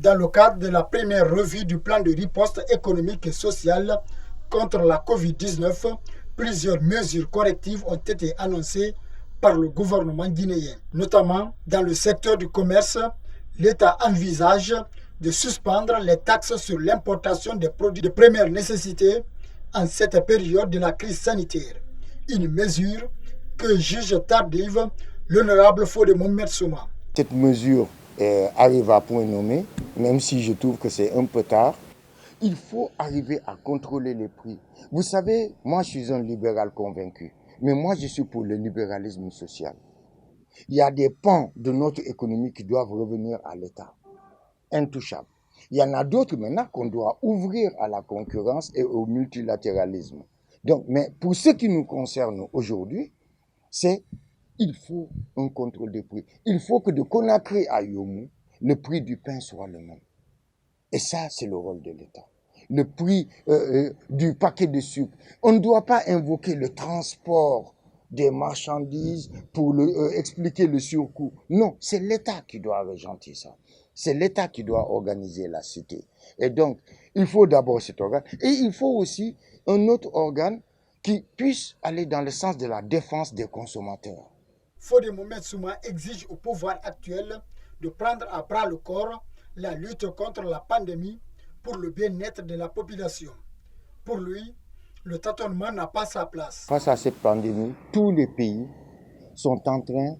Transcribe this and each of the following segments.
Dans le cadre de la première revue du plan de riposte économique et sociale contre la Covid-19, plusieurs mesures correctives ont été annoncées par le gouvernement guinéen. Notamment dans le secteur du commerce, l'État envisage de suspendre les taxes sur l'importation des produits de première nécessité en cette période de la crise sanitaire. Une mesure que juge tardive l'honorable Fodé Mohamed Souma. Cette mesure arrive à point nommé, même si je trouve que c'est un peu tard. Il faut arriver à contrôler les prix. Vous savez, moi je suis un libéral convaincu, mais moi je suis pour le libéralisme social. Il y a des pans de notre économie qui doivent revenir à l'État, intouchables. Il y en a d'autres maintenant qu'on doit ouvrir à la concurrence et au multilatéralisme. Donc, mais pour ce qui nous concerne aujourd'hui, c'est il faut un contrôle des prix. Il faut que de Conakry à Yomou, le prix du pain soit le même. Et ça, c'est le rôle de l'État. Le prix du paquet de sucre. On ne doit pas invoquer le transport des marchandises pour expliquer le surcoût. Non, c'est l'État qui doit régenter ça. C'est l'État qui doit organiser la cité. Et donc, il faut d'abord cet organe. Et il faut aussi un autre organe qui puisse aller dans le sens de la défense des consommateurs. Fodé Mohamed Souma exige au pouvoir actuel de prendre à bras le corps la lutte contre la pandémie pour le bien-être de la population. Pour lui, le tâtonnement n'a pas sa place. Face à cette pandémie, tous les pays sont en train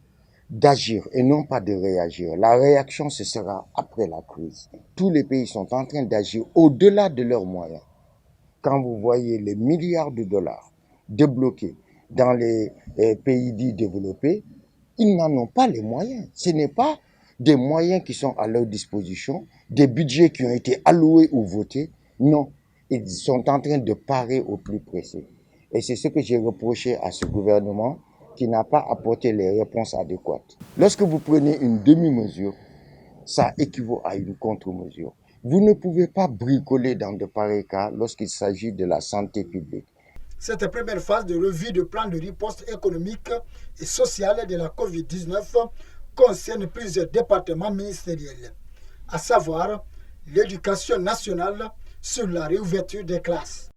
d'agir et non pas de réagir. La réaction, ce sera après la crise. Tous les pays sont en train d'agir au-delà de leurs moyens. Quand vous voyez les milliards de dollars débloqués dans les pays dits développés, ils n'en ont pas les moyens. Ce n'est pas des moyens qui sont à leur disposition, des budgets qui ont été alloués ou votés. Non, ils sont en train de parer au plus pressé. Et c'est ce que j'ai reproché à ce gouvernement qui n'a pas apporté les réponses adéquates. Lorsque vous prenez une demi-mesure, ça équivaut à une contre-mesure. Vous ne pouvez pas bricoler dans de pareils cas lorsqu'il s'agit de la santé publique. Cette première phase de revue du plan de riposte économique et sociale de la Covid-19 concerne plusieurs départements ministériels, à savoir l'éducation nationale sur la réouverture des classes.